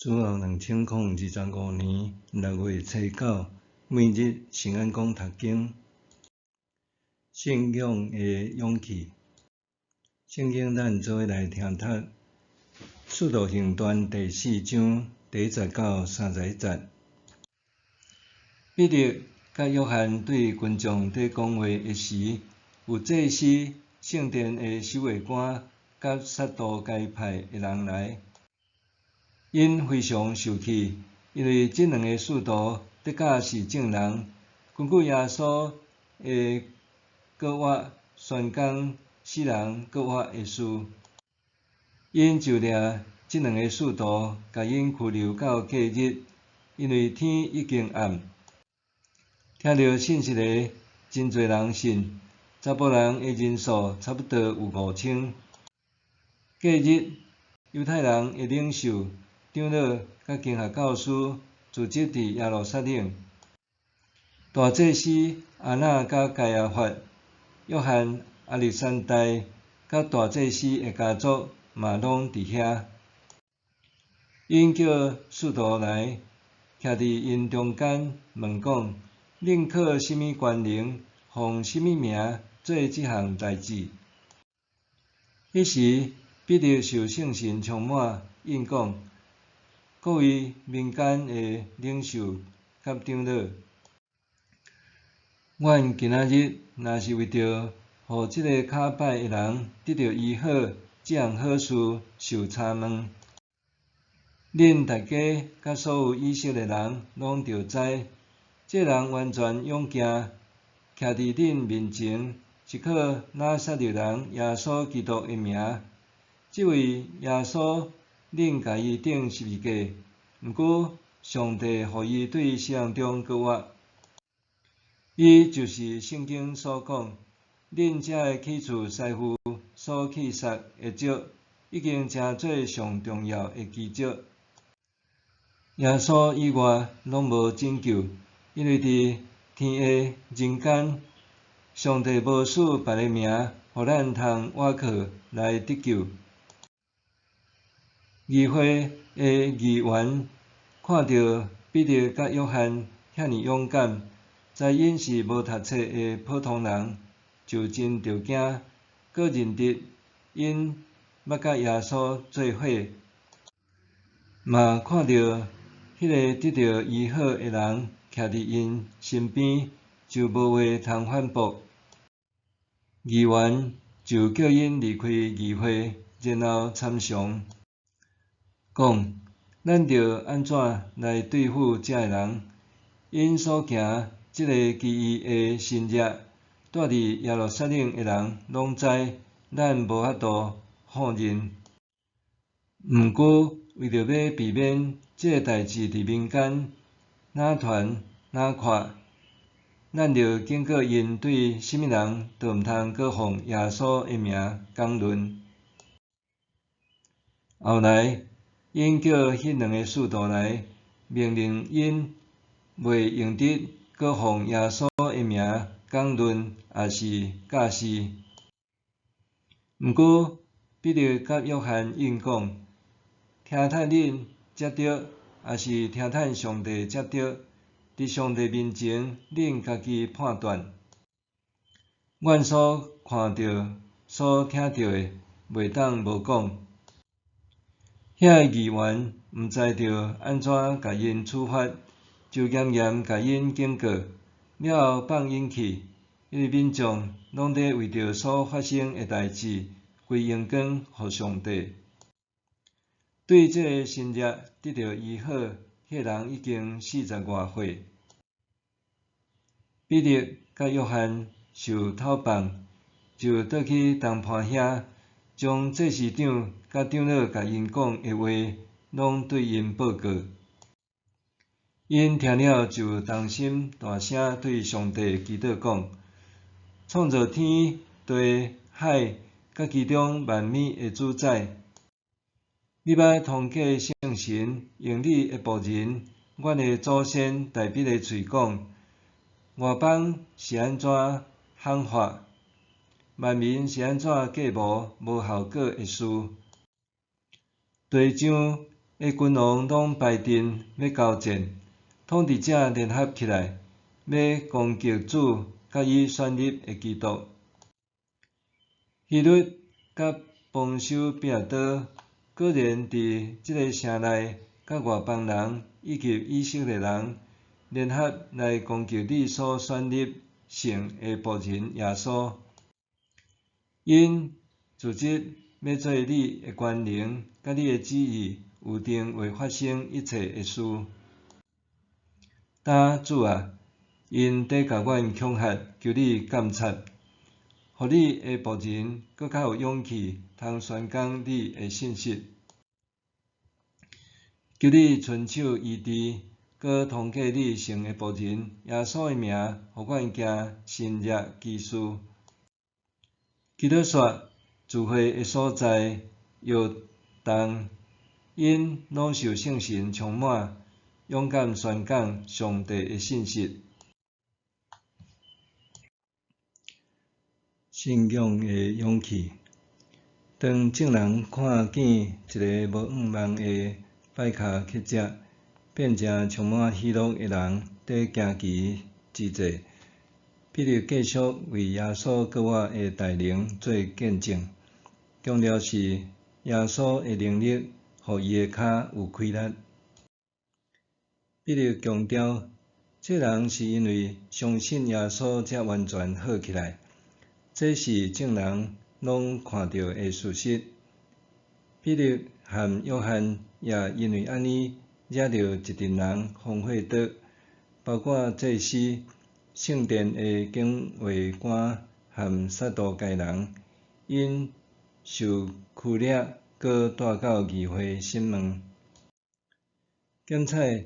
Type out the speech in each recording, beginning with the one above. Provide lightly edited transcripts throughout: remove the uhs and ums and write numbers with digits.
主后2025年6月初9，每日圣安宫读经，信仰的勇气。圣经咱做伙来听读《使徒行传》第4章第1节到31节。彼得甲约翰对群众伫讲话的时，有祭司、圣殿的守卫官甲撒都该派的人来。因非常受气，因为这两个使徒的确是证人，根据耶稣的告发宣讲死人告发的事，因就掠这两个使徒，甲因拘留到隔日，因为天已经暗。听到信息的真侪人信，查甫人的人数差不多有5000。隔日，犹太人的领袖、长老甲经学教师聚集伫耶路撒冷。大祭司亚那甲该亚法、约翰、亚历山大甲大祭司的家族嘛拢伫遐。因叫使徒来，徛伫因中间，问讲：恁靠什么权能，奉什么名做即项代志？迄时，彼得受圣神充满，应讲：各位民间的领袖甲长老，阮今仔日若是为着互即个骹歹的人得到医好，即项好事受查问。恁大家甲所有以色列人拢着知，这人完全勇行，徛伫恁面前，是靠拿撒勒人耶稣基督的名。这位耶稣，恁甲伊钉十字架，毋过上帝互伊对死人中告发。伊就是圣经所讲，恁遮的起厝师傅所去杀的迹，已经成做上重要的奇迹。耶稣以外拢无拯救，因为伫天下人间，上帝无赐别个名，互咱通倚靠来得救。议会的议员看到彼得甲约翰遐尼勇敢，知因是无读册的普通人，就真着惊，搁认得因捌甲耶稣做伙，嘛看到迄个得到医好的人徛伫因身边，就无话通反驳。议员就叫因离开议会，然后参详，讲：咱着安怎来对付遮个人？因所行即个奇异的神迹，住伫耶路撒冷的人拢知，咱无法度否认。毋过，为着要避免即个代志伫民间哪传哪看，咱着警告因对什么人都毋通搁奉耶稣的名讲论。后来，因叫迄两个使徒来，命令因袂用得搁奉耶稣的名讲论，也是教示。毋过，彼得甲约翰应讲：听趁恁接着，也是听趁上帝接着，伫上帝面前，恁家己判断。阮所看到、所听到的，袂当无讲。遐议员毋知着安怎甲因处罚，就严严甲因警告，了后放因去，因为民众拢在为着所发生的代志归荣光互上帝。对这个神迹得到医好，迄人已经40外岁。彼得甲约翰受透放，就倒去东畔遐，将祭司长甲长老甲因讲的话，拢对因报告。因听了就同心大声对上帝祈祷讲：创造天地海甲其中万物的主宰，你捌通过圣神用你的仆人，阮的祖先大笔的喙讲，外邦是安怎喊法，万民是安怎计谋无效果的事。地上的君王拢排阵要交战，统治者联合起来，要攻击主甲伊选立的基督。希律甲邦首比拉多果然伫即个城内，甲外邦人以及以色列人联合来攻击你所选立圣的仆人耶稣。因自责要做你的权能，甲你的旨意有定会发生一切的事。但主啊，因伫甲阮恐吓，求你监察，互你的仆人搁较有勇气，通宣讲你的信息。求你伸手医治，搁通过你圣的仆人耶稣的名，互阮行新约奇事。基督说，聚会的所在约旦，因拢受圣神充满，勇敢宣讲上帝的信息。信仰的勇气。当众人看见一个无仰望的拜卡乞食，变成充满喜乐的人，伫惊奇之际，彼得继续为耶稣搁我的大能做见证。强调是耶稣的能力，互伊的骹有气力。彼得强调，这人是因为相信耶稣才完全好起来，这是众人拢看到的事实。彼得和约翰也因为安尼惹到一群人荒废倒，包括祭司、圣殿的警卫官和撒都该人，因受驱掠，搁带到议会审问。检采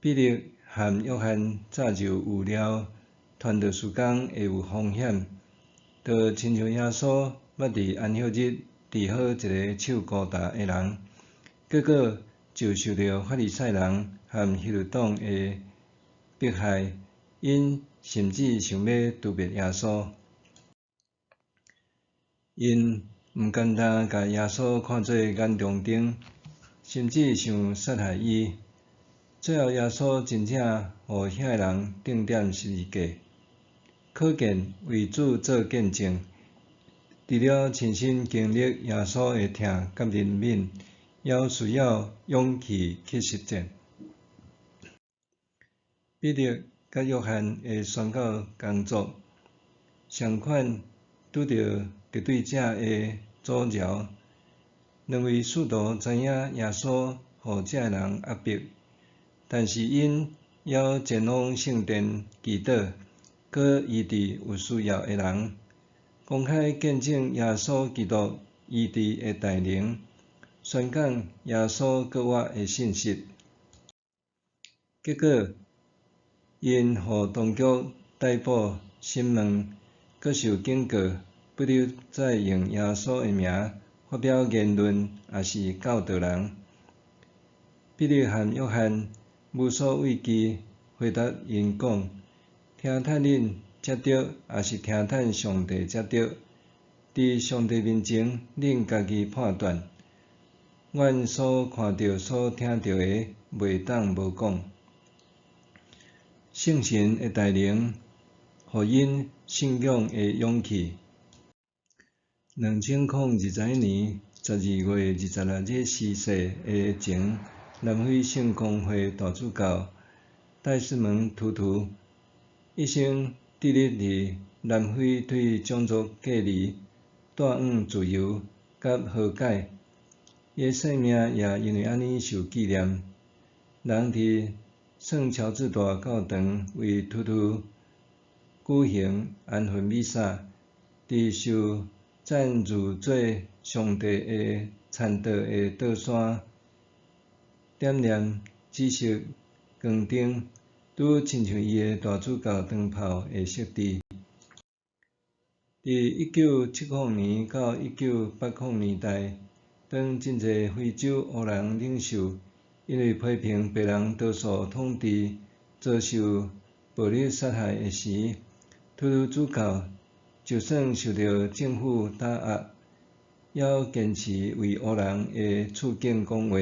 彼得和约翰早就预料传道事工会有风险，就亲像耶稣捌伫安息日治好一个手孤大的人，结果就受到法利赛人和希律党的迫害，因甚至想要誅灭耶稣。因毋简单甲耶稣看作眼中钉，甚至想杀害伊。最后，耶稣真正互遐个人定点十字架，可见为主做见证，除了亲身经历耶稣的疼甲怜悯，也需要勇气去实践。彼得甲约翰的宣教工作，相款拄到敌对者的阻挠。两位使徒知影耶稣互这个人压迫，但是因还前往圣殿祈祷，搁医治有需要的人，公开见证耶稣基督医治的大能，宣讲耶稣搁我的信息。结果，因互当局逮捕、审问，搁受警告，不得再用耶稣的名发表言论，也是教导人。彼得和约翰无所畏惧，回答因讲：听趁恁接着，也是听趁上帝接着。伫上帝面前，恁家己判断。阮所看到、所听到的，袂当无讲。圣神的大能，互因信仰的勇气。2021年12月26日逝世的前南非圣公会大主教戴斯蒙图图，一生致力伫南非对种族隔离、带往自由甲和解。伊的生命也因为安尼受纪念。人伫圣乔治大教堂为图图举行安魂弥撒，伫受赞誉做上帝的田道的道山，点燃紫色光灯，拄亲像伊的大主教灯泡的设置。伫1970年到1980年代，当真侪非洲黑人领袖因为批评白人多数统治遭受暴力杀害的时，图图主教就算受到政府打压，也坚持为黑人的处境讲话。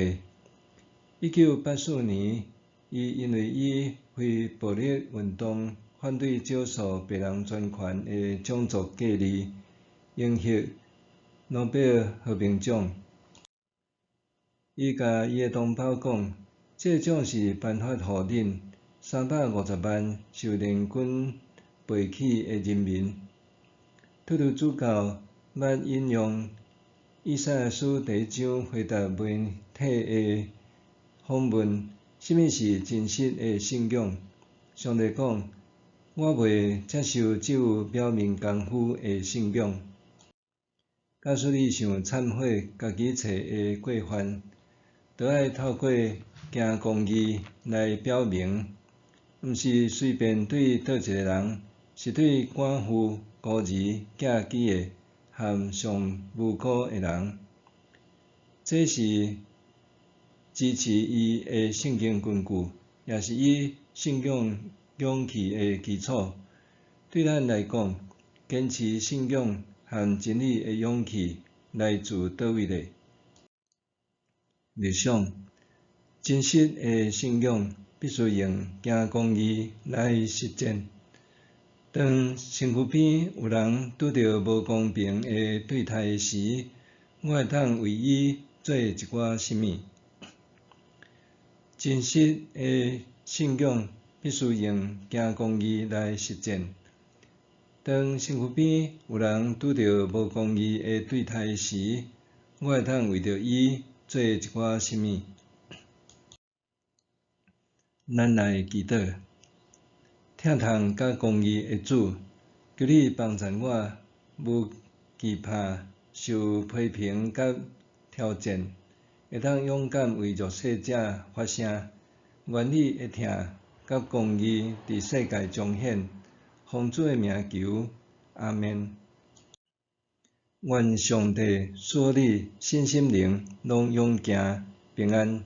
1984年，伊因为伊非暴力运动反对少数白人专权的种族隔离，赢获诺贝尔和平奖。伊甲伊的同胞讲，这奖是颁发予恁350万受联军背弃的人民。特鲁主教捌引用以赛亚书第1章回答媒体的访问：什么是真实的信仰？上帝讲：我袂接受只有表面功夫的信仰。假使你想忏悔家己错的过犯，就要透过行公义来表明，毋是随便对倒一个人，是对寡妇、孤儿、寄居的和上无辜的人。这是支持伊的圣经根据，也是伊信仰勇气的基础。对咱来讲，坚持信仰和真理的勇气来自倒位呢？日想，真实的信仰必须用行公义来实践。当身躯边有人拄着无公平的对待时，我会当为伊做一寡什么？真实的信仰必须用行公义来实践。当身躯边有人拄着无公义的对待时，我会当为着伊做一寡什么？咱来祈祷，疼痛甲公义的主，求你帮助我，无惧怕受批评甲挑战，会当勇敢为弱势者发声，愿你的疼甲公义伫世界彰显。奉主的名求，阿们。愿上帝赐你身心灵拢勇行平安。